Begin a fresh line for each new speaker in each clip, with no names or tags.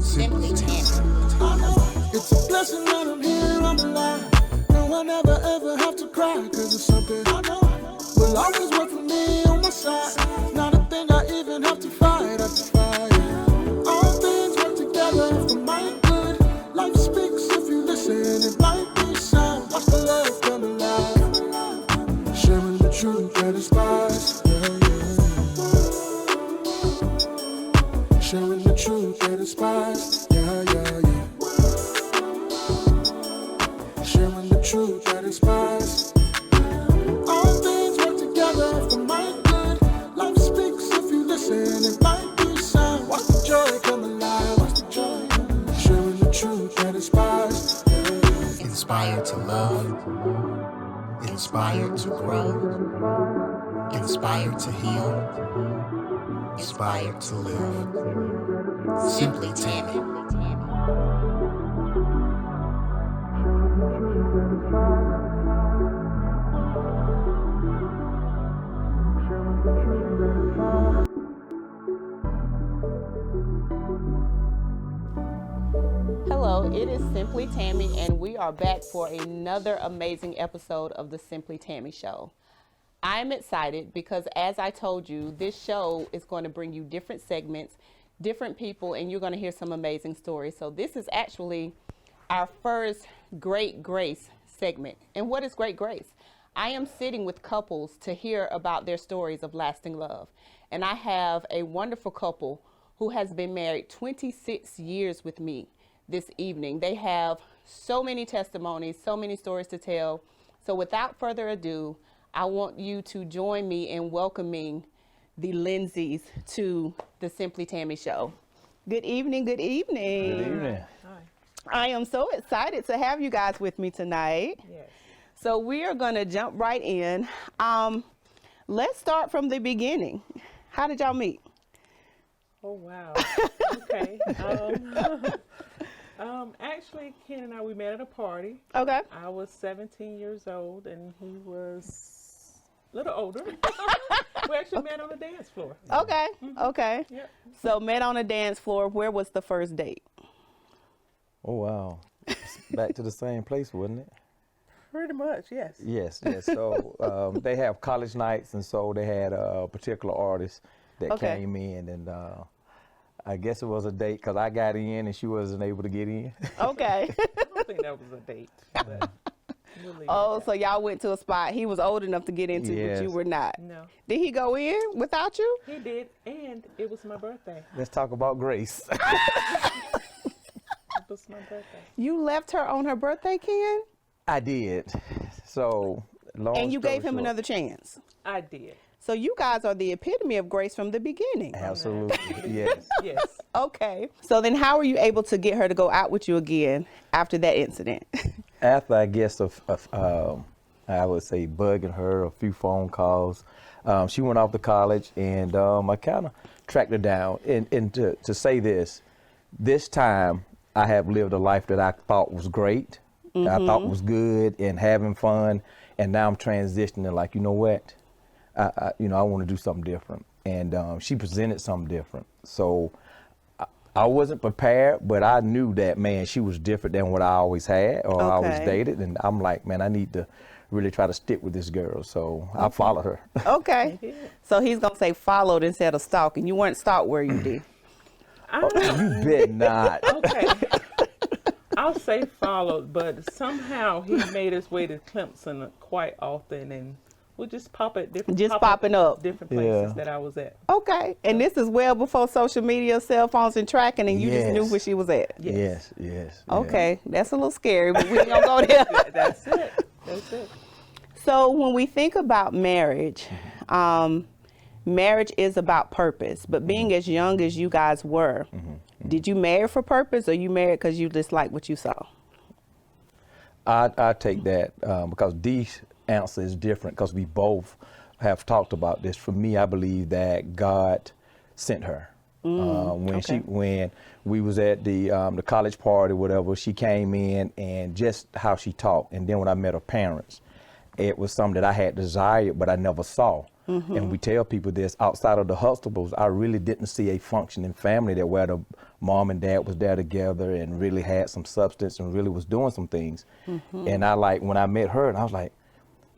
Simply Tammy.
It's a blessing that I'm here, I'm alive. No, I never ever have to cry, cause it's something I know will always work for me on my side. Not a thing I even have to fight, All things work together for my good. Life speaks if you listen, it might be sound. Watch the love come alive. Sharing the truth that inspires, Sharing the truth that inspires, Sharing the truth that inspires. All things work together for my good. Life speaks if you listen, it might be sound. Watch the joy come alive, watch the joy come alive. Sharing the truth that inspires.
Inspired to love, inspired to grow, inspired to heal, inspired to live. Simply Tammy.
Hello, it is Simply Tammy, and we are back for another amazing episode of the Simply Tammy Show. I'm excited because, as I told you, this show is going to bring you different segments, different people, and you're going to hear some amazing stories. So this is actually our first Great Grace segment. And what is Great Grace? I am sitting with couples to hear about their stories of lasting love. And I have a wonderful couple who has been married 26 years with me this evening. They have so many testimonies, so many stories to tell. So without further ado, I want you to join me in welcoming the Lindseys to the Simply Tammy Show. Good evening, good evening.
Good evening.
I am so excited to have you guys with me tonight.
Yes.
So we are going to jump right in. Let's start from the beginning. How did y'all meet?
Oh, wow. Okay. Actually, Ken and I, we met at a party.
Okay.
I was 17 years old and he was a little older. We actually met on the dance floor.
Okay. Okay.
Yep.
So met on a dance floor. Where was the first date?
Oh, wow. It's back to the same place, wasn't it?
Pretty much, yes.
Yes, yes. So they have college nights, and so they had a particular artist that came in, and I guess it was a date because I got in and she wasn't able to get in.
Okay.
I don't think that was a date. But we'll leave
Oh,
it at
so y'all went to a spot he was old enough to get into,
Yes.
but you were not.
that. No,
Did he go in without you?
he did, and it was my birthday.
Let's talk about Grace.
It was my birthday.
You left her on her birthday, Ken?
I did. So long
And you
story
gave him
short,
another chance.
I did.
So you guys are the epitome of grace from the beginning.
Absolutely, yes.
Yes.
Okay. So then how were you able to get her to go out with you again after that incident?
After, I guess, I would say bugging her, a few phone calls, she went off to college, and I kind of tracked her down. And to say this time I have lived a life that I thought was great, I thought was good and having fun, and now I'm transitioning like, you know what? I want to do something different. And she presented something different. So I wasn't prepared, but I knew that, man, she was different than what I always had or I always dated. And I'm like, man, I need to really try to stick with this girl. So I followed her.
Okay. So he's going to say followed instead of stalking. You weren't stalked, were you, D?
You bet not.
Okay. I'll say followed, but somehow he made his way to Clemson quite often, and we'll just pop at different
popping up.
different places
Yeah.
that I was at.
Okay. And this is well before social media, cell phones, and tracking, and you just knew
Yes.
where she was at.
Yes.
Okay. That's a little scary, but we ain't going to go there.
That's it. That's it.
So when we think about marriage, marriage is about purpose. But being as young as you guys were, did you marry for purpose, or you married because you just liked what you saw?
I take that because Dee's answer is different because we both have talked about this. For me, I believe that God sent her. When we was at the college party, whatever, she came in and just how she talked. And then when I met her parents, it was something that I had desired, but I never saw. And we tell people this, outside of the Huxtables, I really didn't see a functioning family that where the mom and dad was there together and really had some substance and really was doing some things. And when I met her, and I was like,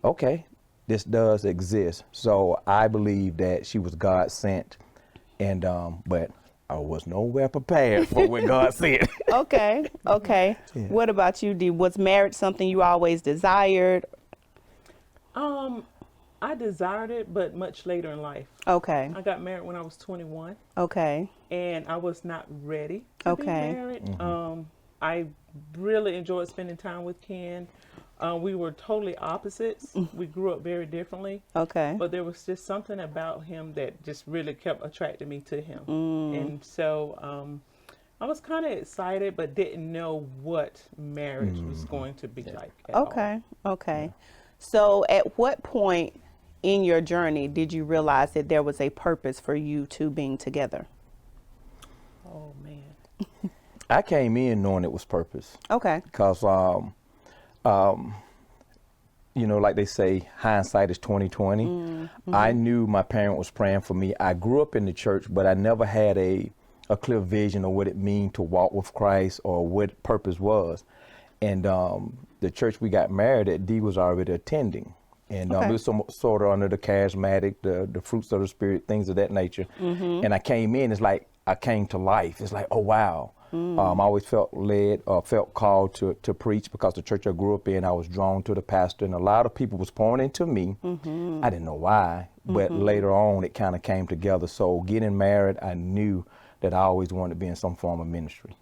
okay, this does exist. So I believe that she was God sent, and but I was nowhere prepared for what God said.
Okay. Yeah. What about you, Dee? Was marriage something you always desired?
I desired it, but much later in life.
Okay.
I got married when I was 21.
Okay.
And I was not ready to be married. I really enjoyed spending time with Ken. We were totally opposites. We grew up very differently.
Okay.
But there was just something about him that just really kept attracting me to him. And so I was kind of excited, but didn't know what marriage was going to be like at all.
Okay. So at what point in your journey did you realize that there was a purpose for you two being together?
Oh, man.
I came in knowing it was purpose.
Okay.
Because, you know, like they say, hindsight is 20/20. I knew my parent was praying for me. I grew up in the church, but I never had a clear vision of what it means to walk with Christ or what purpose was. And the church we got married at, Dee was already attending. And it was sort of under the charismatic, the fruits of the spirit, things of that nature. And I came in, it's like I came to life. It's like, oh, wow. I always felt led or felt called to preach because the church I grew up in, I was drawn to the pastor, and a lot of people was pouring into me. I didn't know why, but later on it kind of came together. So getting married, I knew that I always wanted to be in some form of ministry.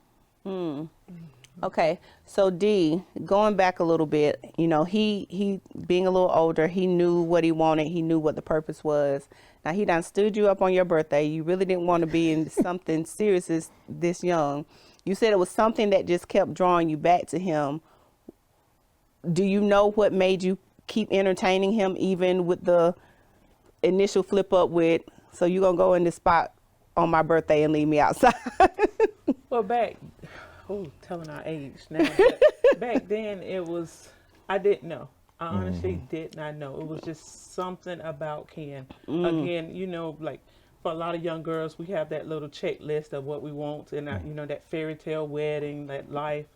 Okay, so Dee, going back a little bit, you know, he being a little older, he knew what he wanted, he knew what the purpose was. Now, he done stood you up on your birthday. You really didn't want to be in something serious this young. You said it was something that just kept drawing you back to him. Do you know what made you keep entertaining him even with the initial flip up with, so you gonna go in this spot on my birthday and leave me outside?
Well, telling our age now. Back then, I didn't know. I honestly did not know. It was just something about Ken. Again, you know, like for a lot of young girls, we have that little checklist of what we want, and you know, that fairy tale wedding, that life.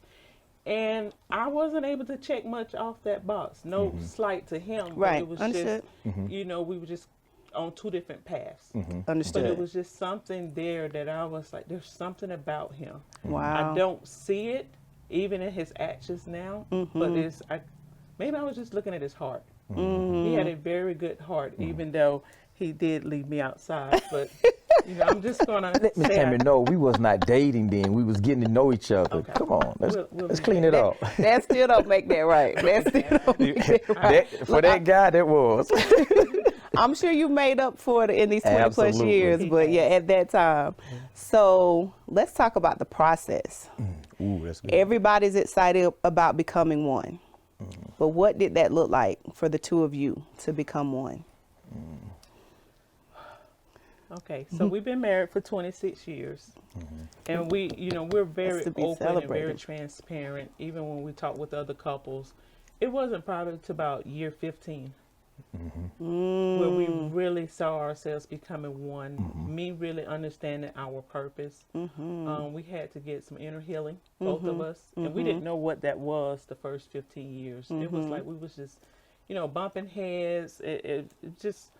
And I wasn't able to check much off that box. No slight to him, but it was just, you know, we were just on two different paths.
Understood.
But it was just something there that I was like, there's something about him.
Wow.
I don't see it even in his actions now, but maybe I was just looking at his heart. He had a very good heart, even though he did leave me outside. But you know, I'm just gonna
Let me tell you, no, we was not dating then. We was getting to know each other.
Okay.
Come on,
We'll
let's clean it up.
That still don't make that right. That still don't make that right.
For that guy, that was.
I'm sure you made up for it in these 20 plus
Absolutely.
years, but yeah, at that time. So let's talk about the process.
Ooh, that's good.
Everybody's excited about becoming one. But what did that look like for the two of you to become one?
Okay, so we've been married for 26 years, and we, you know, we're very
to be
open and very
celebrated.
transparent. Even when we talk with other couples, it wasn't probably to about year 15 where we really saw ourselves becoming one. Me really understanding our purpose. We had to get some inner healing, both of us, and we didn't know what that was the first 15 years. It was like we was just, you know, bumping heads. It just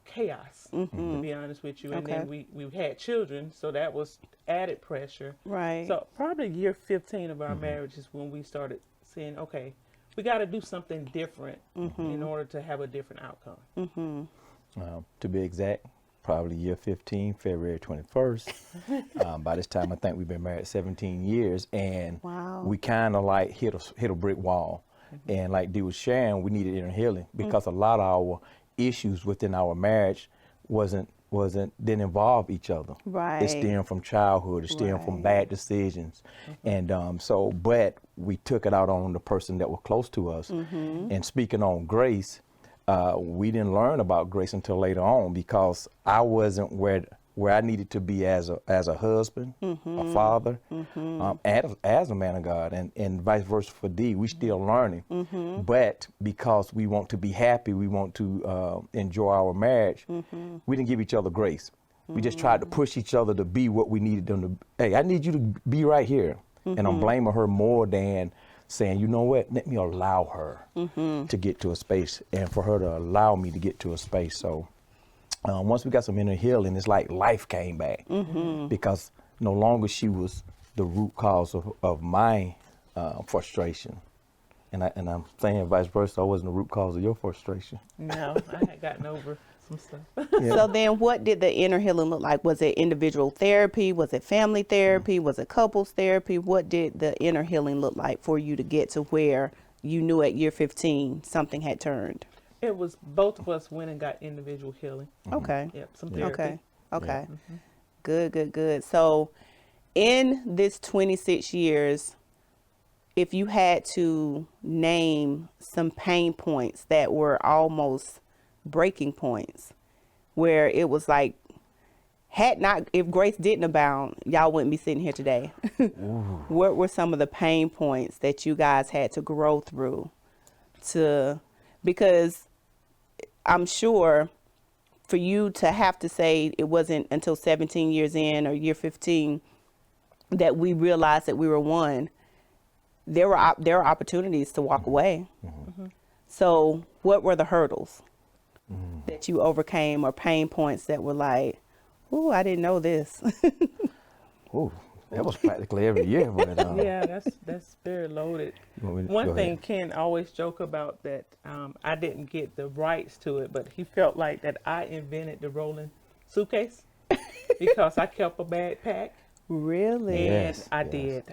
chaos, to be honest with you. And then we had children, so that was added pressure.
Right.
So probably year 15 of our marriage is when we started saying, okay, we got to do something different in order to have a different outcome.
To be exact, probably year 15, February 21st. By this time, I think we've been married 17 years, and we kind of like hit a brick wall. And like Dee was sharing, we needed inner healing because a lot of our issues within our marriage didn't involve each other.
Right.
It stemmed from childhood. It stemmed from bad decisions. And but we took it out on the person that was close to us. And speaking on grace, we didn't learn about grace until later on because I wasn't where I needed to be as a husband, a father, as a man of God, and vice versa for Dee. We still learning, but because we want to be happy, we want to enjoy our marriage, we didn't give each other grace. We just tried to push each other to be what we needed them to. Hey, I need you to be right here. And I'm blaming her more than saying, you know what, let me allow her to get to a space, and for her to allow me to get to a space. So once we got some inner healing, it's like life came back, because no longer she was the root cause of my frustration. And I'm saying vice versa, I wasn't the root cause of your frustration.
No, I had gotten over some stuff.
So then what did the inner healing look like? Was it individual therapy? Was it family therapy? Was it couples therapy? What did the inner healing look like for you to get to where you knew at year 15 something had turned?
It was both of us went and got individual healing.
Okay.
Yep, some therapy.
Okay. Good. So in this 26 years, if you had to name some pain points that were almost breaking points, where it was like, if grace didn't abound, y'all wouldn't be sitting here today. What were some of the pain points that you guys had to grow through because I'm sure for you to have to say it wasn't until 17 years in or year 15 that we realized that we were one, there were opportunities to walk away. So what were the hurdles that you overcame, or pain points that were like, ooh, I didn't know this?
Ooh, that was practically every year. But,
Yeah, that's very loaded. One thing Ken always joke about that I didn't get the rights to it, but he felt like that I invented the rolling suitcase because I kept a backpack.
Really?
And I did.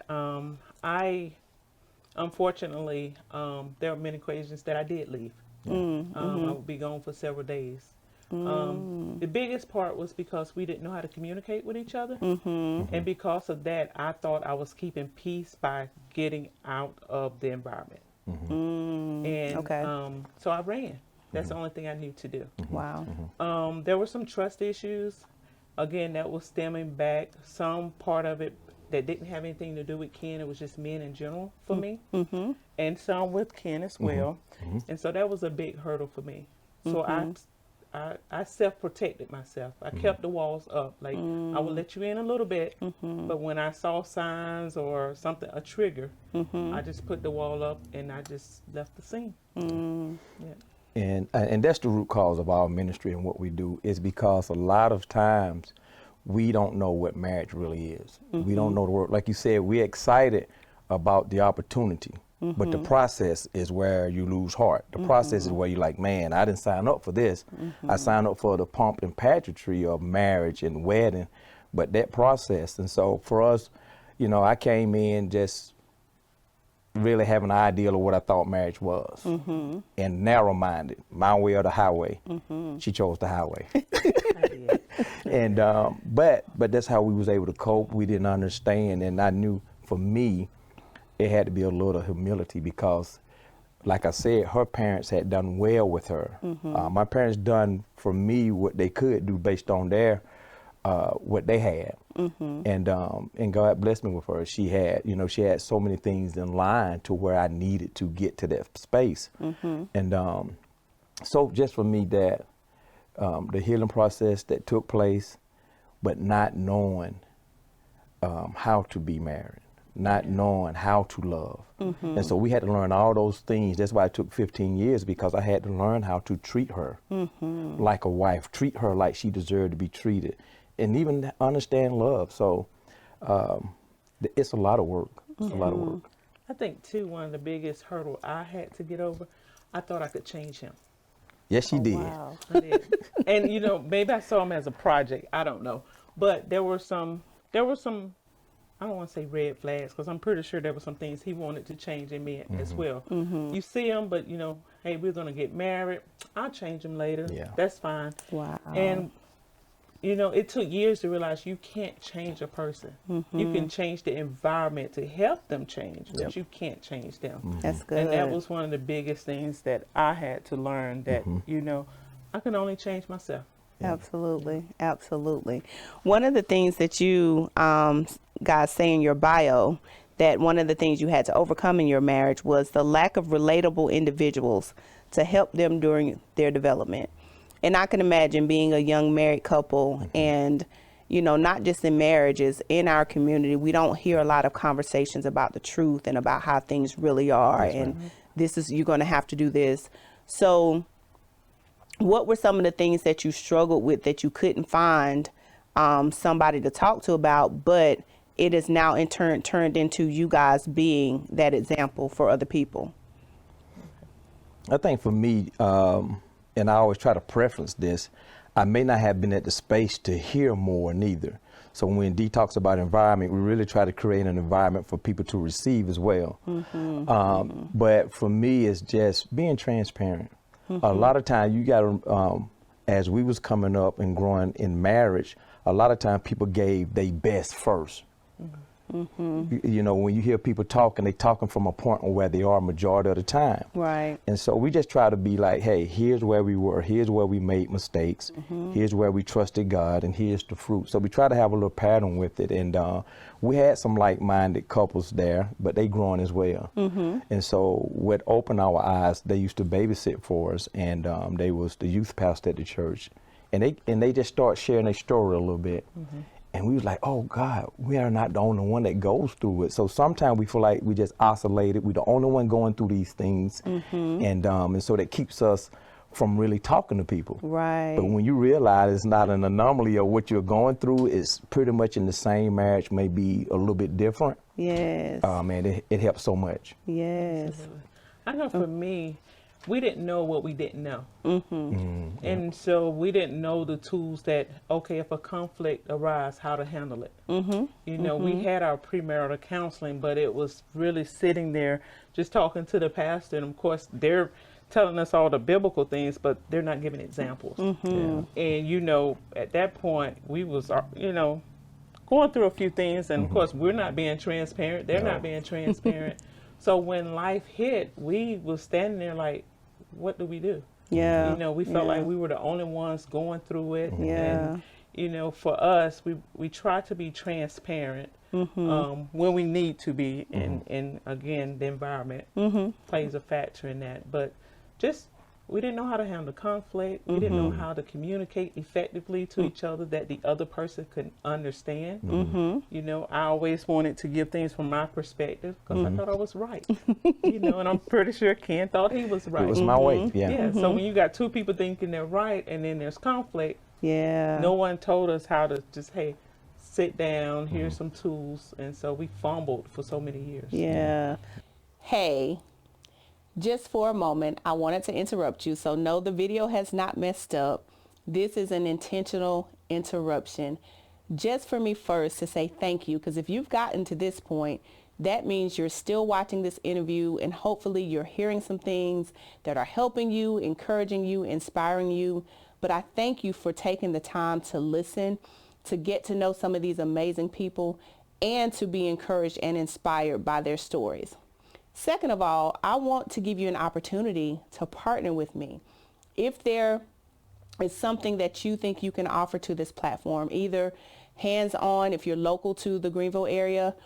Unfortunately, there were many occasions that I did leave. I would be gone for several days. The biggest part was because we didn't know how to communicate with each other. And because of that, I thought I was keeping peace by getting out of the environment. And so I ran. That's the only thing I knew to do.
Wow.
There were some trust issues. Again, that was stemming back. Some part of it that didn't have anything to do with Ken. It was just men in general for me. And some with Ken as well. And so that was a big hurdle for me. So I self-protected myself. I kept the walls up. Like, I would let you in a little bit, but when I saw signs or something, a trigger, I just put the wall up and I just left the scene.
And that's the root cause of our ministry and what we do, is because a lot of times we don't know what marriage really is. We don't know the word. Like you said, we're excited about the opportunity, but the process is where you lose heart. The process is where you're like, man, I didn't sign up for this. I signed up for the pomp and pageantry of marriage and wedding, but that process. And so for us, I came in just really having an ideal of what I thought marriage was, and narrow-minded, my way or the highway. She chose the highway. And but that's how we was able to cope. We didn't understand, and I knew for me it had to be a little humility, because like I said, her parents had done well with her. My parents done for me what they could do based on their what they had. And God blessed me with her. She had, she had so many things in line to where I needed to get to that space. And so just for me, that the healing process that took place, but not knowing how to be married, not knowing how to love. And so we had to learn all those things. That's why it took 15 years, because I had to learn how to treat her like a wife, treat her like she deserved to be treated, and even understand love. So it's a lot of work. It's a lot of work.
I think too, one of the biggest hurdle I had to get over, I thought I could change him.
Yes, she did.
Wow.
I did. And maybe I saw him as a project. I don't know. But there were some, I don't want to say red flags, because I'm pretty sure there were some things he wanted to change in me as well. You see him, but hey, we're going to get married. I'll change him later. Yeah. That's fine.
Wow.
And it took years to realize you can't change a person. You can change the environment to help them change, but you can't change them.
That's good.
And that was one of the biggest things that I had to learn, that, I can only change myself.
Absolutely. Absolutely. One of the things that you guys say in your bio, that one of the things you had to overcome in your marriage was the lack of relatable individuals to help them during their development. And I can imagine being a young married couple and, you know, not just in marriages, in our community, we don't hear a lot of conversations about the truth and about how things really are. And this is, you're going to have to do this. So what were some of the things that you struggled with that you couldn't find somebody to talk to about, but it is now in turn turned into you guys being that example for other people?
I think for me, and I always try to preference this, I may not have been at the space to hear more neither. So when Dee talks about environment, we really try to create an environment for people to receive as well. But for me, it's just being transparent. A lot of times you got to, as we was coming up and growing in marriage, a lot of times people gave their best first. You know, when you hear people talking, they talking from a point of where they are majority of the time.
Right.
And so we just try to be like, hey, here's where we were, here's where we made mistakes, here's where we trusted God, and here's the fruit. So we try to have a little pattern with it. And we had some like-minded couples there, but they growing as well. And so what opened our eyes, they used to babysit for us, and they was the youth pastor at the church. And they just start sharing their story a little bit. And we was like, oh God, we are not the only one that goes through it. So sometimes we feel like we just isolated. We're the only one going through these things. And so that keeps us from really talking to people.
Right.
But when you realize it's not an anomaly of what you're going through, it's pretty much in the same marriage, maybe a little bit different.
Yes.
Man, it helps so much.
Yes.
Absolutely. I know for me, we didn't know what we didn't know. And so we didn't know the tools that, okay, if a conflict arises, how to handle it. You know, we had our premarital counseling, but it was really sitting there just talking to the pastor. And of course, they're telling us all the biblical things, but they're not giving examples. And, you know, at that point, we was, you know, going through a few things. And of course, we're not being transparent. They're not being transparent. So when life hit, we was standing there like, what do we do?
Yeah.
You know, we felt like we were the only ones going through it.
Yeah.
And, you know, for us, we try to be transparent when we need to be. And again, the environment plays a factor in that. But just, we didn't know how to handle conflict. We didn't know how to communicate effectively to each other that the other person could understand. You know, I always wanted to give things from my perspective because I thought I was right. You know, and I'm pretty sure Ken thought he was right.
It was my way,
Yeah, so when you got two people thinking they're right and then there's conflict, no one told us how to just, hey, sit down, here's some tools. And so we fumbled for so many years.
Yeah. Hey. Just for a moment, I wanted to interrupt you. So no, the video has not messed up. This is an intentional interruption. Just for me first to say thank you, because if you've gotten to this point, that means you're still watching this interview and hopefully you're hearing some things that are helping you, encouraging you, inspiring you. But I thank you for taking the time to listen, to get to know some of these amazing people, and to be encouraged and inspired by their stories. Second of all, I want to give you an opportunity to partner with me. If there is something that you think you can offer to this platform, either hands-on if you're local to the Greenville area,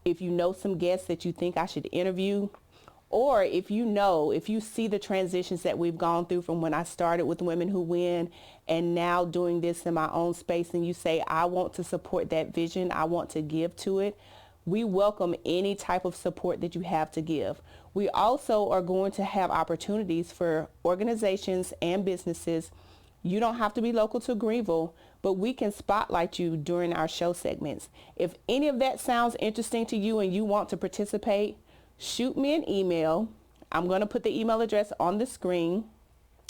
if you know some guests that you think I should interview, or if you see the transitions that we've gone through from when I started with Women Who Win and now doing this in my own space, and you say, I want to support that vision, I want to give to it, we welcome any type of support that you have to give. We also are going to have opportunities for organizations and businesses. You don't have to be local to Greenville, but we can spotlight you during our show segments. If any of that sounds interesting to you and you want to participate, shoot me an email. I'm going to put the email address on the screen,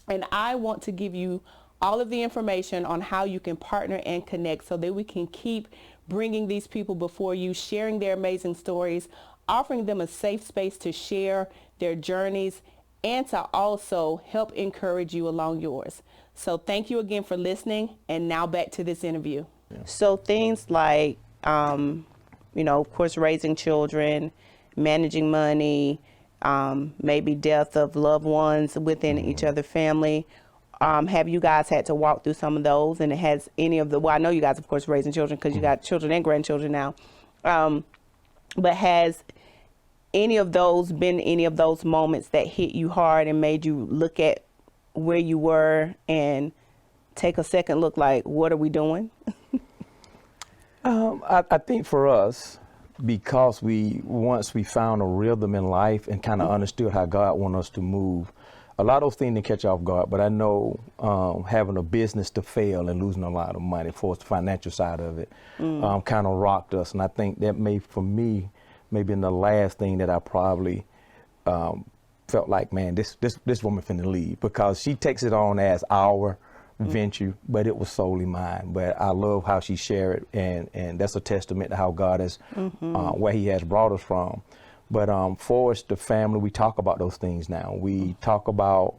and I want to give you all of the information on how you can partner and connect so that we can keep bringing these people before you, sharing their amazing stories, offering them a safe space to share their journeys and to also help encourage you along yours. So thank you again for listening. And now back to this interview. Yeah. So things like, you know, of course, raising children, managing money, maybe death of loved ones within each other's family. Have you guys had to walk through some of those? And it has any of the, well, I know you guys, of course, raising children because you got children and grandchildren now. But has any of those been any of those moments that hit you hard and made you look at where you were and take a second look, like, what are we doing?
I think for us, because once we found a rhythm in life and kind of understood how God wanted us to move, a lot of those things didn't catch off guard, but I know having a business to fail and losing a lot of money, for us, the financial side of it, kind of rocked us. And I think that for me, maybe in the last thing that I probably felt like, man, this woman finna leave, because she takes it on as our venture, but it was solely mine. But I love how she shared it, and that's a testament to how God has, where he has brought us from. But for us, the family, we talk about those things now. We talk about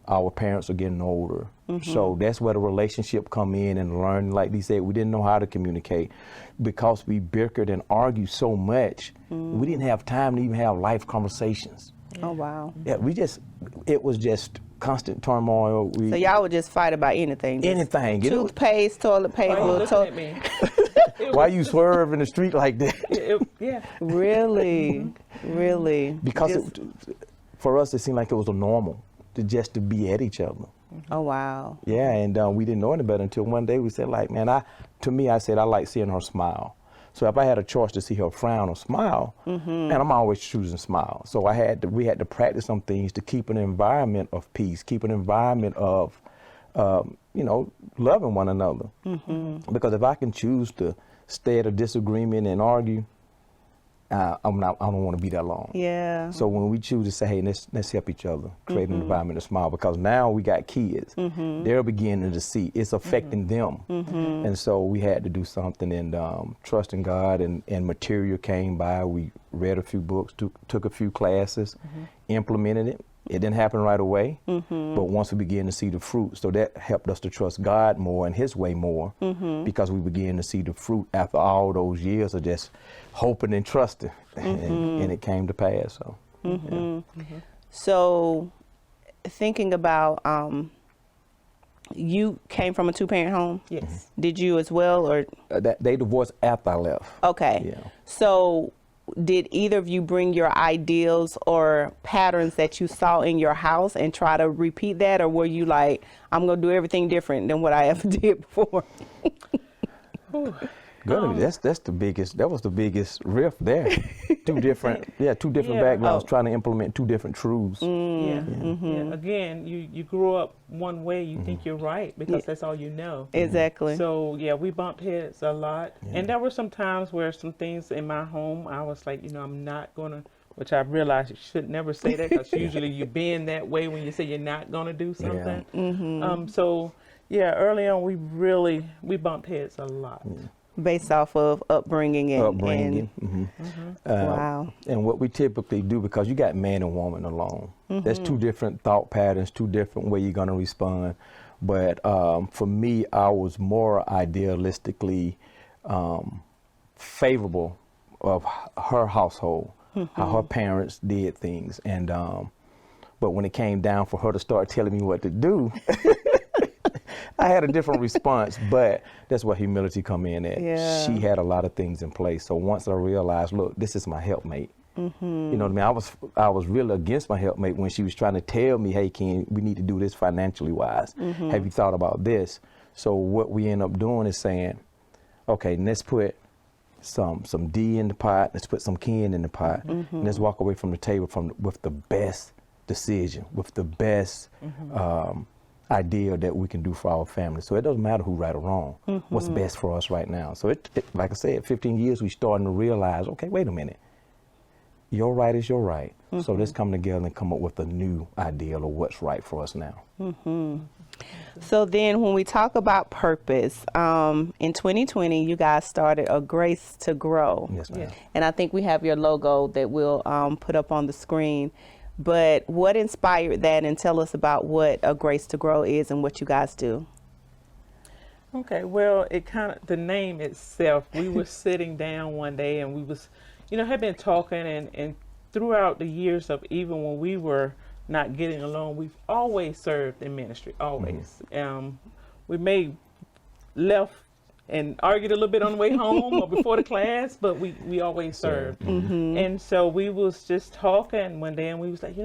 our parents are getting older. So that's where the relationship come in and learn. Like they said, we didn't know how to communicate because we bickered and argued so much. We didn't have time to even have life conversations.
Oh, wow.
Yeah, it was just constant turmoil.
So y'all would just fight about anything?
Anything.
Toothpaste, toilet paper.
At me?
Why you swerve in the street like that?
Yeah.
Really? Really?
Because for us, it seemed like it was a normal just to be at each other.
Oh, wow.
Yeah, and we didn't know any better until one day we said, like, man, I said I like seeing her smile. So if I had a choice to see her frown or smile, and I'm always choosing smile. So we had to practice some things to keep an environment of peace, keep an environment of, loving one another. Because if I can choose to stay at a disagreement and argue, I don't want to be that long. Yeah. So when we choose to say, hey, let's help each other, create an environment of smile, because now we got kids. They're beginning to see it's affecting them. And so we had to do something, and trusting God, and material came by. We read a few books, took a few classes, implemented it. It didn't happen right away, but once we began to see the fruit, so that helped us to trust God more and his way more, because we began to see the fruit after all those years of just hoping and trusting, and it came to pass. So,
So thinking about, you came from a two-parent home?
Yes.
Did you as well, or?
They divorced after I left.
Okay.
Yeah.
So did either of you bring your ideals or patterns that you saw in your house and try to repeat that, or were you like, I'm going to do everything different than what I ever did before?
That was the biggest rift there. two different backgrounds trying to implement two different truths.
Yeah. Again, you grew up one way, you think you're right because that's all you know.
Exactly.
So yeah, we bumped heads a lot, and there were some times where some things in my home I was like, I'm not gonna. Which I realized you should never say that, because usually you being that way when you say you're not gonna do something. So yeah, early on we bumped heads a lot.
Based off of upbringing and
wow. And what we typically do, because you got man and woman alone, there's two different thought patterns, two different ways you're going to respond. But for me, I was more idealistically favorable of her household, how her parents did things. And but when it came down for her to start telling me what to do, I had a different response, but that's where humility come in at. Yeah. She had a lot of things in place. So once I realized, look, this is my helpmate. You know what I mean? I was really against my helpmate when she was trying to tell me, hey, Ken, we need to do this financially wise. Have you thought about this? So what we end up doing is saying, okay, let's put some D in the pot. Let's put some Ken in the pot. And let's walk away from the table with the best decision, with the best idea that we can do for our family. So it doesn't matter who right or wrong. What's best for us right now. So it like I said, 15 years we starting to realize, okay, wait a minute. Your right is your right. So let's come together and come up with a new ideal of what's right for us now.
So then when we talk about purpose, in 2020, you guys started A Grace to Grow.
Yes, ma'am.
And I think we have your logo that we'll put up on the screen. But what inspired that, and tell us about what A Grace to Grow is and what you guys do.
Okay, well, the name itself, we were sitting down one day and we was, had been talking, and throughout the years of even when we were not getting along, we've always served in ministry, always. We may left and argued a little bit on the way home or before the class, but we always served. And so we was just talking one day and we was like,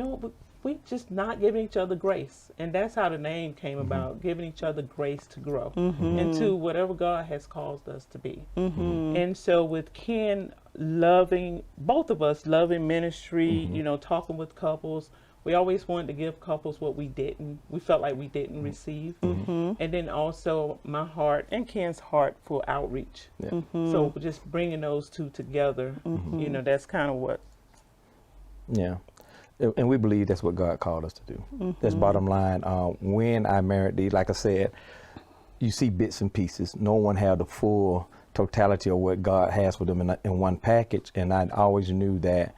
we just not giving each other grace. And that's how the name came about, giving each other grace to grow into whatever God has caused us to be. And so with Ken loving, both of us loving ministry, you know, talking with couples, we always wanted to give couples what we felt like we didn't receive. And then also my heart and Ken's heart for outreach. So just bringing those two together, you know, that's kind of what.
Yeah. And we believe that's what God called us to do. That's bottom line. When I married Dee, like I said, you see bits and pieces. No one had the full totality of what God has for them in one package. And I always knew that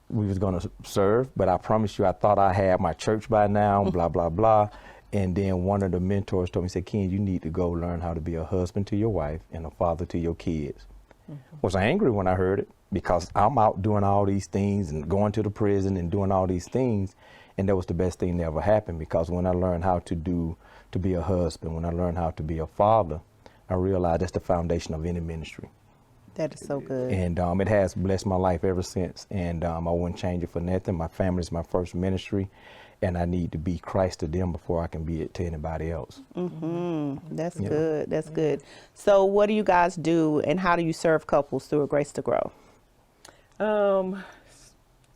we was going to serve, but I promise you, I thought I had my church by now, blah, blah, blah. And then one of the mentors told me, said, Ken, you need to go learn how to be a husband to your wife and a father to your kids. Was angry when I heard it, because I'm out doing all these things and going to the prison and doing all these things. And that was the best thing that ever happened, because when I learned how to be a husband, when I learned how to be a father, I realized that's the foundation of any ministry.
That is so good.
And it has blessed my life ever since. And I wouldn't change it for nothing. My family is my first ministry, and I need to be Christ to them before I can be it to anybody else.
That's good. That's good. So what do you guys do, and how do you serve couples through A Grace to Grow?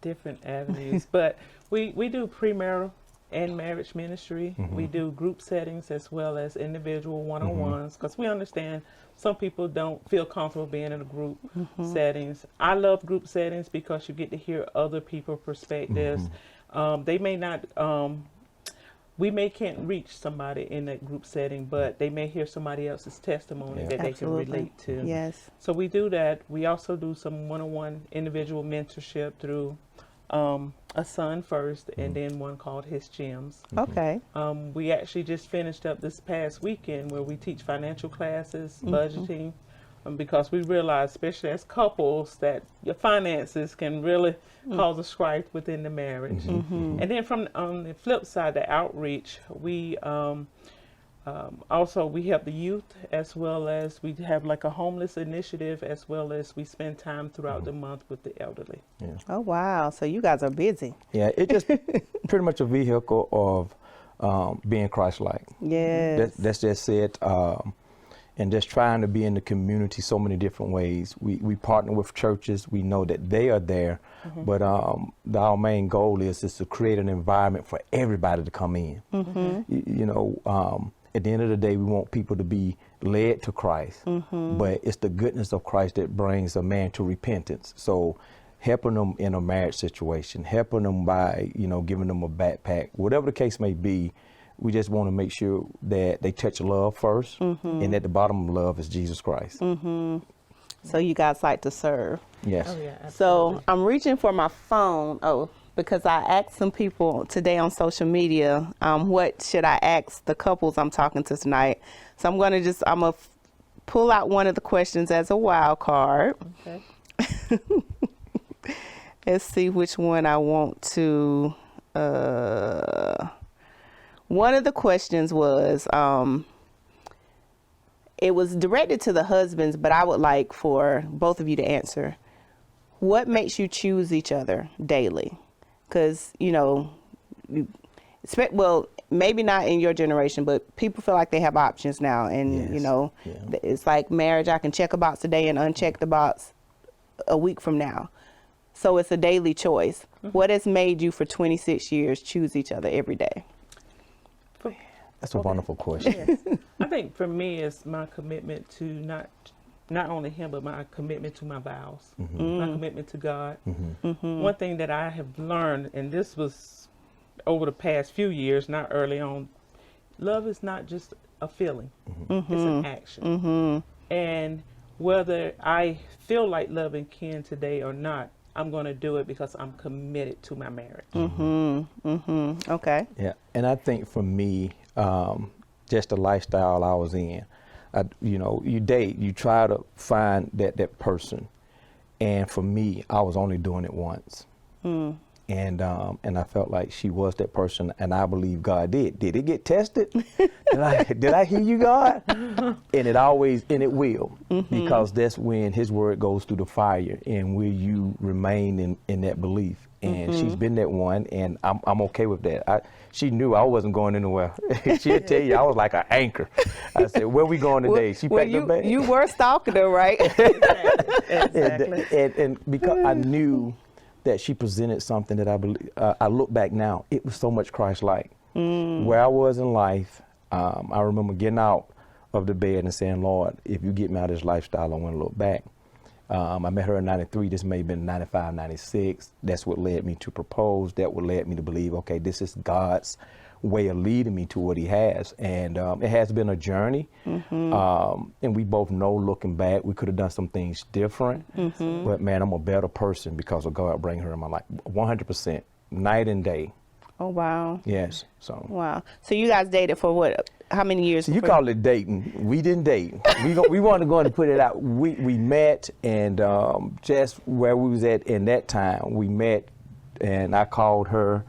Different avenues, but we do premarital and marriage ministry. We do group settings as well as individual one-on-ones, because we understand some people don't feel comfortable being in a group settings. I love group settings because you get to hear other people's perspectives. They may not, we can't reach somebody in that group setting, but they may hear somebody else's testimony that they can relate to.
Yes.
So we do that. We also do some one-on-one individual mentorship through a son first, and then one called His Gems.
Okay.
We actually just finished up this past weekend where we teach financial classes, budgeting, because we realize, especially as couples, that your finances can really cause a strife within the marriage. And then from on the flip side, the outreach, we also we help the youth, as well as we have like a homeless initiative, as well as we spend time throughout the month with the elderly.
Oh, wow. So you guys are busy.
Yeah, it's just pretty much a vehicle of being Christ-like.
Yes.
That's just it. And just trying to be in the community so many different ways. We partner with churches. We know that they are there, but our main goal is to create an environment for everybody to come in. You know, at the end of the day, we want people to be led to Christ, but it's the goodness of Christ that brings a man to repentance. So helping them in a marriage situation, helping them by, you know, giving them a backpack, whatever the case may be. We just want to make sure that they touch love first, and at the bottom of love is Jesus Christ.
So you guys like to serve.
Yes.
Oh, yeah, absolutely.
So I'm reaching for my phone. Because I asked some people today on social media, what should I ask the couples I'm talking to tonight? So I'm going to pull out one of the questions as a wild card.
Okay.
Let's see which one I want to. One of the questions was, it was directed to the husbands, but I would like for both of you to answer. What makes you choose each other daily? Because, you know, well, maybe not in your generation, but people feel like they have options now. And, you know, it's like marriage. I can check a box today and uncheck the box a week from now. So it's a daily choice. What has made you for 26 years choose each other every day?
That's a wonderful question.
I think for me, it's my commitment to not only him, but my commitment to my vows, my commitment to God. One thing that I have learned, and this was over the past few years, not early on, love is not just a feeling, it's an action. And whether I feel like loving Ken today or not, I'm going to do it because I'm committed to my marriage.
Okay.
Yeah, and I think for me, just the lifestyle I was in, you know, you date, you try to find that person. And for me, I was only doing it once. and I felt like she was that person, and I believe God did. Did it get tested? Did I hear you, God? And it will, because that's when His word goes through the fire, and will you remain in that belief? And she's been that one, and I'm okay with that. She knew I wasn't going anywhere. She'll tell you I was like an anchor. I said, "Where we going today?" She packed her bag.
You were stalking her, right?
Exactly.
And because I knew that she presented something that I believe. I look back now, it was so much Christ-like. Where I was in life, I remember getting out of the bed and saying, "Lord, if you get me out of this lifestyle, I want to look back." I met her in 93. This may have been 95, 96. That's what led me to propose. That what led me to believe, okay, this is God's way of leading me to what He has. And it has been a journey. And we both know, looking back, we could have done some things different. But man, I'm a better person because of God bringing her in my life. 100%, night and day.
Oh, wow.
Yes. So.
Wow. So you guys dated for what? How many years?
You call it dating. We didn't date. We wanted to go and put it out. We met, and just where we was at in that time, we met, and I called her,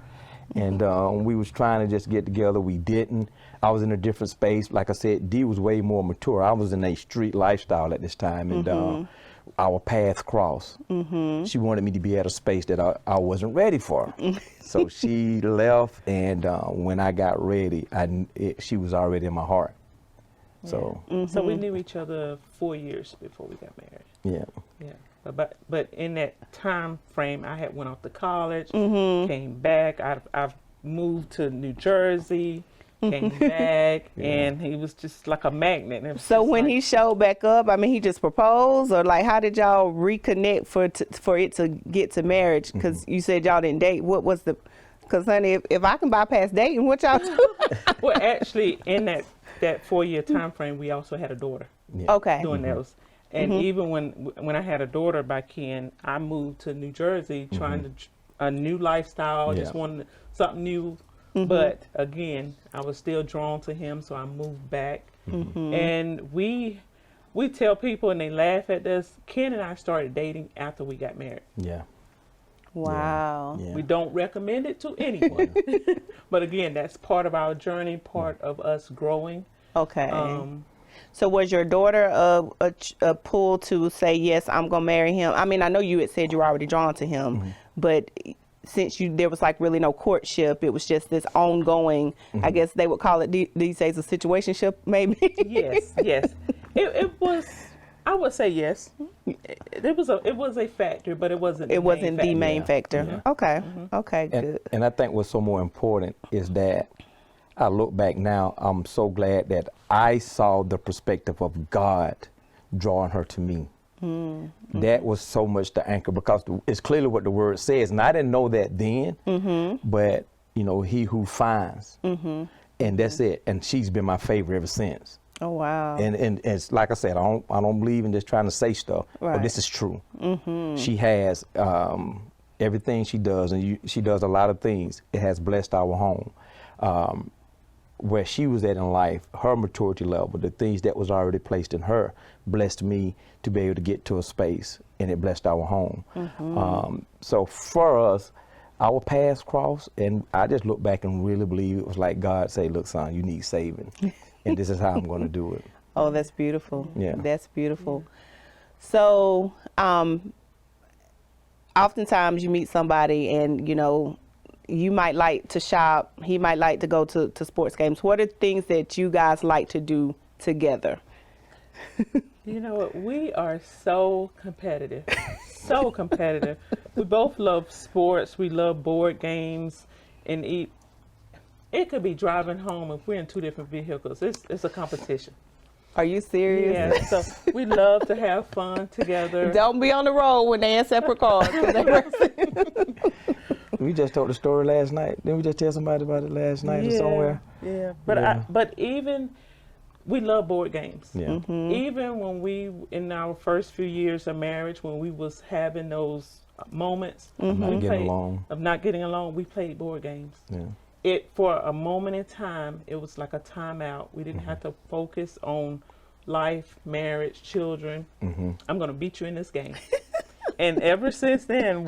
and we was trying to just get together. We didn't. I was in a different space. Like I said, Dee was way more mature. I was in a street lifestyle at this time, and our paths crossed. She wanted me to be at a space that I wasn't ready for. So she left, and when I got ready, she was already in my heart. So
So we knew each other 4 years before we got married.
yeah.
But in that time frame, I had went off to college, came back. I've moved to New Jersey, came back, and he was just like a magnet. And
So when he showed back up, I mean, he just proposed, or like, how did y'all reconnect for it to get to marriage? Because you said y'all didn't date. What was the? Because honey, if I can bypass dating, what y'all do?
Well, actually, in that 4 year time frame, we also had a daughter.
Okay.
Doing those. And even when I had a daughter back in, I moved to New Jersey trying to a new lifestyle, just wanted something new. But again, I was still drawn to him, so I moved back. And we tell people, and they laugh at us, Ken and I started dating after we got married.
Yeah.
Wow.
Yeah.
We don't recommend it to anyone. But again, that's part of our journey, part of us growing.
Okay. So was your daughter a pull to say, yes, I'm going to marry him? I mean, I know you had said you were already drawn to him, but since there was like really no courtship, it was just this ongoing, I guess they would call it these days a situationship, maybe?
Yes. It was, I would say yes. It was a factor, but it wasn't
the main factor. Okay. Okay, good.
And I think what's so more important is that I look back now, I'm so glad that I saw the perspective of God drawing her to me. That was so much the anchor, because it's clearly what the word says. And I didn't know that then, but you know, he who finds, and that's it. And she's been my favorite ever since.
Oh, wow.
And it's like I said, I don't believe in just trying to say stuff, but this is true. She has everything she does, and she does a lot of things. It has blessed our home. Where she was at in life, her maturity level, the things that was already placed in her, blessed me to be able to get to a space, and it blessed our home. So for us, our paths crossed, and I just look back and really believe it was like God say, look, son, you need saving, and this is how I'm going to do it.
Oh, that's beautiful.
Yeah.
That's beautiful. So oftentimes you meet somebody and, you know, you might like to shop, he might like to go to sports games. What are things that you guys like to do together?
You know what? We are so competitive. So competitive. We both love sports. We love board games and eat. It could be driving home if we're in two different vehicles. It's a competition.
Are you serious?
Yeah, so we love to have fun together.
Don't be on the road when they're in separate cars.
We just told the story last night. Didn't we just tell somebody about it last night or somewhere?
Yeah, but even we love board games.
Yeah.
Even when we, in our first few years of marriage, when we was having those moments
Of not getting along,
we played board games.
Yeah.
It, for a moment in time, it was like a timeout. We didn't have to focus on life, marriage, children. I'm going to beat you in this game. And ever since then,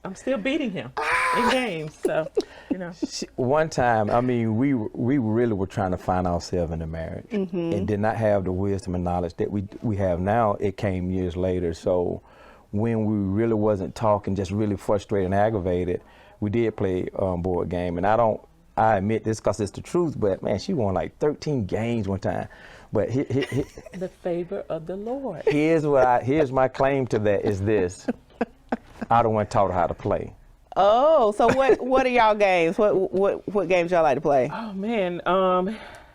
I'm still beating him. in games. So, you know.
One time, I mean, we really were trying to find ourselves in a marriage and did not have the wisdom and knowledge that we have now. It came years later. So when we really wasn't talking, just really frustrated and aggravated, we did play board game. And I admit this because it's the truth, but man, she won like 13 games one time. But
The favor of the Lord.
here's my claim to that is this. I the one taught her how to play.
Oh, so what are y'all games? What games y'all like to play?
Oh man,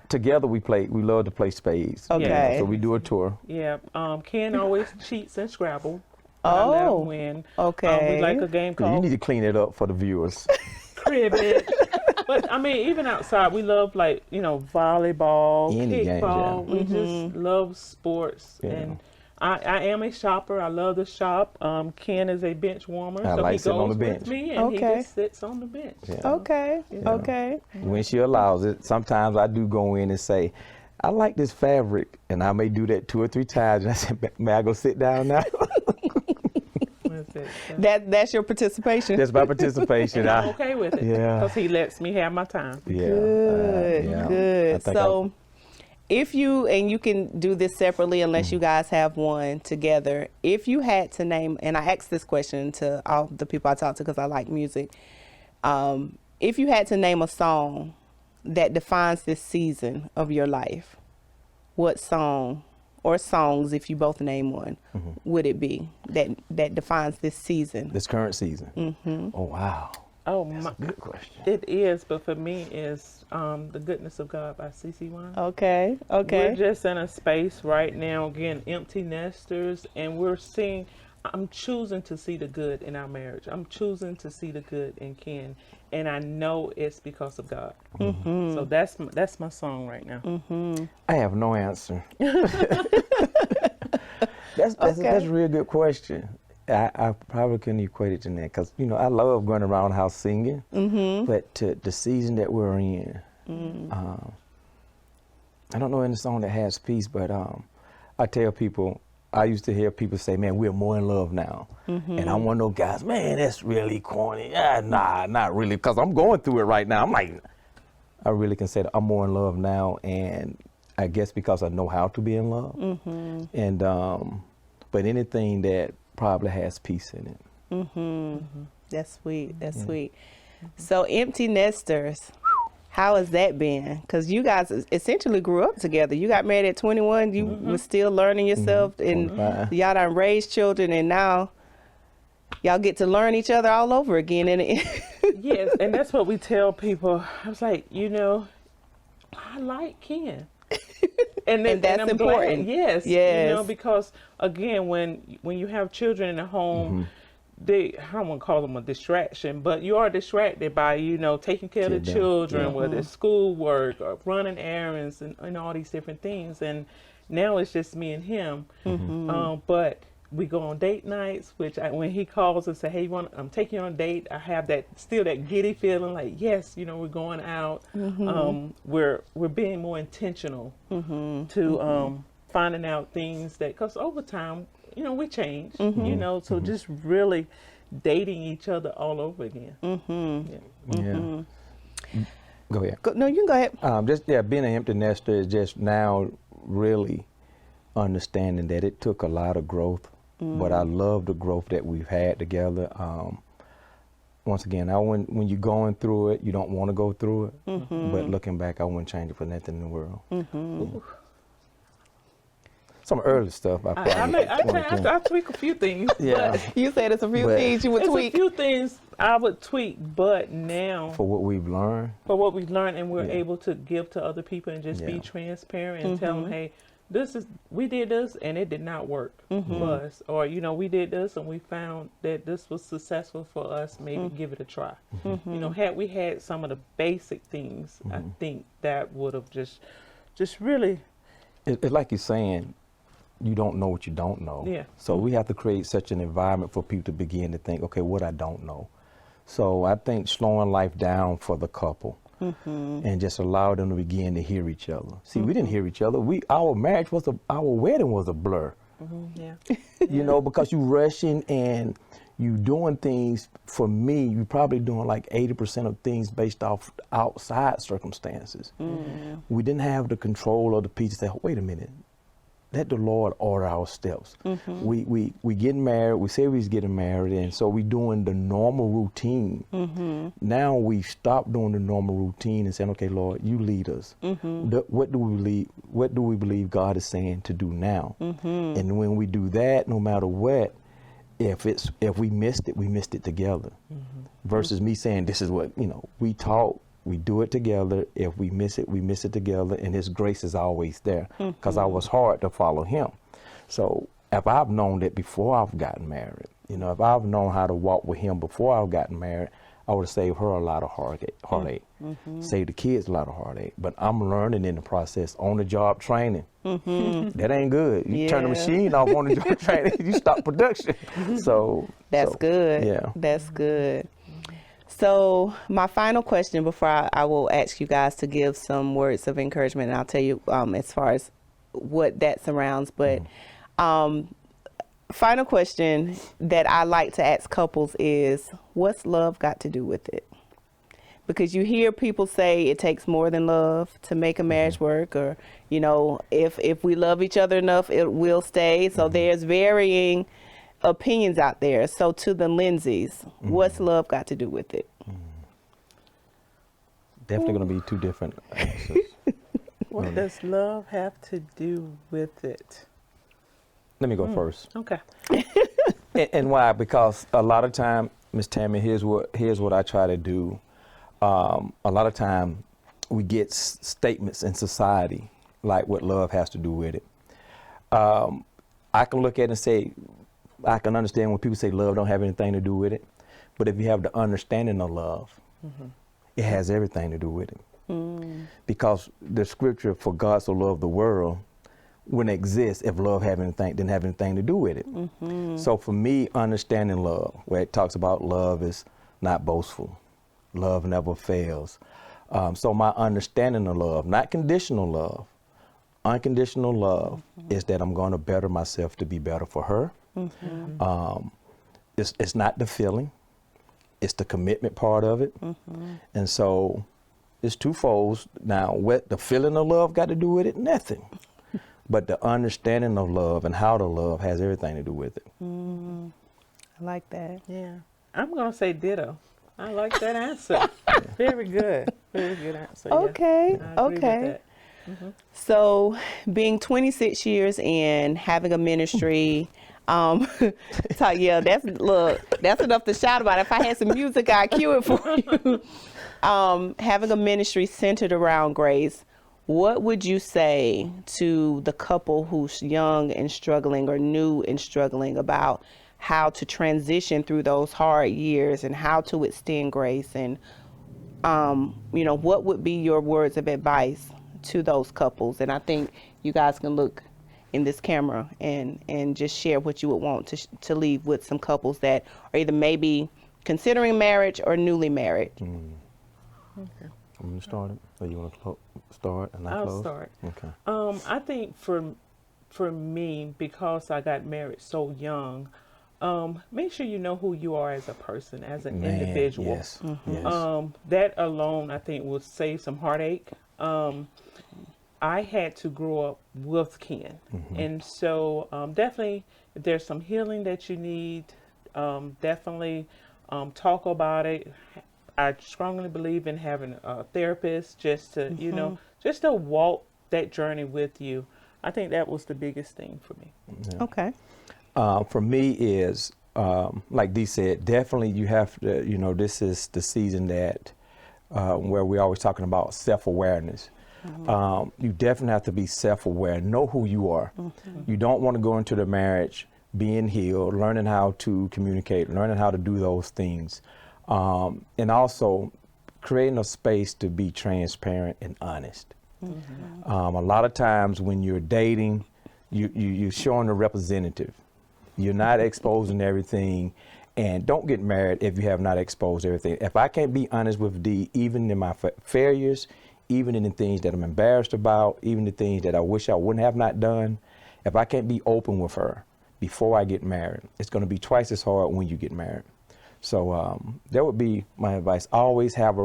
Together we love to play spades.
Okay.
Yeah.
So we do a tour.
yeah. Ken always cheats in Scrabble.
Oh,
I let him win.
okay.
We like a game
You
called
need to clean it up for the viewers.
cribbage. But I mean, even outside, we love like volleyball,
Any games,
kickball.
yeah.
We just love sports,
Yeah.
and I am a shopper. I love to shop. Ken is a bench warmer,
I
so
like
he
sitting on
goes
the
with
bench.
me, and he
Okay.
just sits on the bench.
Yeah.
Okay.
Yeah.
Okay.
When she allows it, sometimes I do go in and say, I like this fabric, and I may do that 2 or 3 times, and I say, may I go sit down now?
That's it. So
That's your participation.
That's my participation.
I'm okay with it.
Yeah.
Because he lets me have my time.
Yeah.
Good.
yeah. I
Good.
think
So, if you can do this separately unless you guys have one together. If you had to name, and I asked this question to all the people I talk to because I like music. If you had to name a song that defines this season of your life, what song or songs, if you both name one, would it be that defines this season?
This current season. Oh, wow.
Oh,
That's
my,
a good question.
it is, but for me, it's The Goodness of God by 𝑐𝑐 Winans.
Okay.
We're
Okay.
just in a space right now, again, empty nesters, and I'm choosing to see the good in our marriage. I'm choosing to see the good in Ken, and I know it's because of God. So that's my song right now.
I have no answer. That's a real good question. I probably couldn't equate it to that because, I love going around the house singing, but to the season that we're in, I don't know any song that has peace, but I tell people, I used to hear people say, man, we're more in love now. And I'm one of those guys, man, that's really corny. Nah, not really, because I'm going through it right now. I'm like, I really can say that I'm more in love now, and I guess because I know how to be in love. And but anything that probably has peace in it.
That's sweet. That's sweet. So empty nesters, how has that been? Because you guys essentially grew up together. You got married at 21. You were still learning yourself, and
25.
y'all done raised children, and now y'all get to learn each other all over again. And
Yes, and that's what we tell people. I was like, I like Ken. And
that's
I'm
important.
Glad. Yes.
Yes.
Because again, when you have children in the home, I don't want to call them a distraction, but you are distracted by, taking care of the
Children.
children, whether it's schoolwork or running errands and all these different things. And now it's just me and him. But we go on date nights, which when he calls and say, hey, I'm taking you on a date, I have still that giddy feeling like, yes, we're going out. We're being more intentional to finding out things because over time, we change, so just really dating each other all over again.
Yeah. Go ahead.
no, you can go ahead.
Being an empty nester is just now really understanding that it took a lot of growth, but I love the growth that we've had together. Once again, when you're going through it, you don't want to go through it, but looking back, I wouldn't change it for nothing in the world. Yeah. Some early stuff.
I tweak a few things.
Yeah.
But
You said it's a few
But-
things you would
it's
tweak.
a few things I would tweak, but now
For what we've learned.
for what we've learned, and we're
Yeah.
able to give to other people and just be
Yeah.
transparent and tell them, hey, we did this and it did not work for us, or we did this and we found that this was successful for us. Maybe give it a try. Had we had some of the basic things, I think that would have just really.
It's like you're saying, you don't know what you don't know.
Yeah.
So we have to create such an environment for people to begin to think, okay, what I don't know. So I think slowing life down for the couple and just allow them to begin to hear each other. See, we didn't hear each other. Our marriage our wedding was a blur.
Yeah.
Because you rushing and you doing things, for me, you're probably doing like 80% of things based off outside circumstances. We didn't have the control or the peace to say, wait a minute, let the Lord order our steps. We getting married, we say we was getting married, and so we doing the normal routine. Now we stop doing the normal routine and saying, okay, Lord, you lead us. What do we believe God is saying to do now? And when we do that, no matter what, if we missed it, we missed it together. Versus me saying, this is what, we talk, we do it together. If we miss it, we miss it together, and His grace is always there. Because I was hard to follow Him. So if I've known that before I've gotten married, if I've known how to walk with Him before I've gotten married, I would have saved her a lot of heartache, saved the kids a lot of heartache. But I'm learning in the process, on the job training. That ain't good. You turn the machine off on the job training, you stop production.
That's good.
Yeah.
That's good. So my final question before I will ask you guys to give some words of encouragement, and I'll tell you as far as what that surrounds. But final question that I like to ask couples is, what's love got to do with it? Because you hear people say it takes more than love to make a marriage work, or, if we love each other enough, it will stay. So there's varying opinions out there. So to the Lindseys, what's love got to do with it?
Definitely going to be two different answers.
What does love have to do with it?
Let me go first.
Okay.
And why? Because a lot of time, Miss Tammy, here's what I try to do. A lot of time we get statements in society like what love has to do with it. I can look at it and say, I can understand when people say love don't have anything to do with it. But if you have the understanding of love, it has everything to do with it. Because the scripture, for God so loved the world, wouldn't exist if love didn't have anything to do with it. So for me, understanding love, where it talks about love is not boastful, love never fails. So my understanding of love, not conditional love, unconditional love is that I'm going to better myself to be better for her. It's not the feeling, it's the commitment part of it. And so it's twofold. Now, what the feeling of love got to do with it? Nothing. But the understanding of love and how to love has everything to do with it.
I like that.
Yeah. I'm going to say ditto. I like that answer. Very good. Very good answer.
Okay.
Yeah, I agree
Okay.
with that.
So being 26 years in, having a ministry, that's enough to shout about. If I had some music, I'd cue it for you. Having a ministry centered around grace, what would you say to the couple who's young and struggling or new and struggling about how to transition through those hard years and how to extend grace? And, what would be your words of advice to those couples? And I think you guys can look in this camera and just share what you would want to leave with some couples that are either maybe considering marriage or newly married.
Okay.
I'm going to start it. Or you want to start and I close?
I'll start.
Okay.
I think for me, because I got married so young, make sure you know who you are as a person, as an individual.
Yes. Yes.
That alone, I think, will save some heartache. I had to grow up with kin. And so definitely, if there's some healing that you need, definitely talk about it. I strongly believe in having a therapist just to, just to walk that journey with you. I think that was the biggest thing for me.
Yeah.
Okay.
For me is, like Dee said, definitely you have to, this is the season that, where we're always talking about self-awareness. You definitely have to be self-aware, know who you are. You don't want to go into the marriage being healed, learning how to communicate, learning how to do those things. And also creating a space to be transparent and honest. A lot of times when you're dating, you're showing a representative. You're not exposing everything. And don't get married if you have not exposed everything. If I can't be honest with Dee, even in my failures, even in the things that I'm embarrassed about, even the things that I wish I wouldn't have not done, if I can't be open with her, before I get married, it's going to be twice as hard when you get married. So that would be my advice. Always have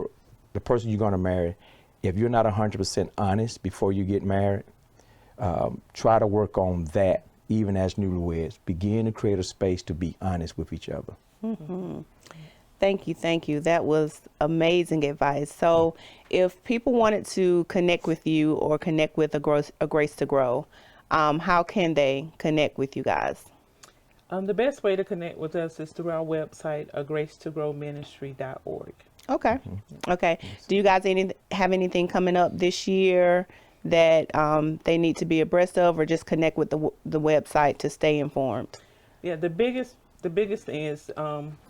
the person you're going to marry. If you're not 100% honest before you get married, try to work on that even as newlyweds. Begin to create a space to be honest with each other.
Mm-hmm. Thank you. That was amazing advice. So if people wanted to connect with you or connect with a Grace to Grow, how can they connect with you guys?
The best way to connect with us is through our website, 𝘓𝘢𝘴𝘵
Okay. Okay. Do you guys have anything coming up this year that they need to be abreast of, or just connect with the website to stay informed?
Yeah, the biggest thing is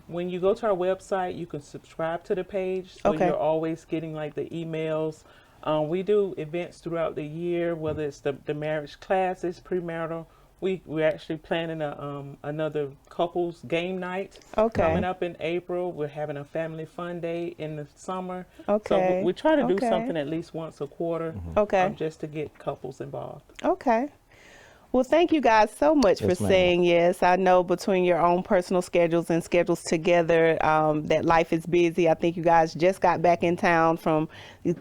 when you go to our website, you can subscribe to the page, so
Okay.
you're always getting like the emails. We do events throughout the year, whether it's the marriage classes, premarital. We're actually planning another couples game night coming up in April. We're having a family fun day in the summer.
Okay.
So we try to do something at least once a quarter, just to get couples involved.
Okay. Well, thank you guys so much for
Yes, ma'am.
saying yes. I know between your own personal schedules and schedules together, that life is busy. I think you guys just got back in town from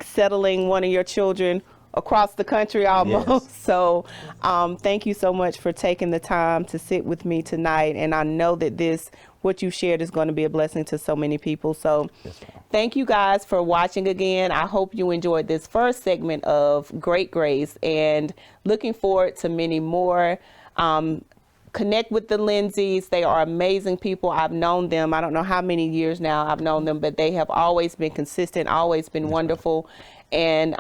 settling one of your children across the country almost.
Yes.
So thank you so much for taking the time to sit with me tonight. And I know that what you shared is going to be a blessing to so many people. So
Yes, ma'am.
thank you guys for watching again. I hope you enjoyed this first segment of Great Grace, and looking forward to many more. Connect with the Lindseys. They are amazing people. I've known them. I don't know how many years now I've known them, but they have always been consistent, always been wonderful. And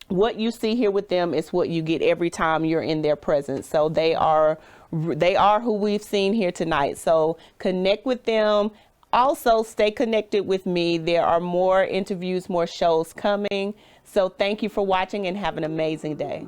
what you see here with them is what you get every time you're in their presence. So they are who we've seen here tonight. So connect with them. Also, stay connected with me. There are more interviews, more shows coming. So thank you for watching, and have an amazing day.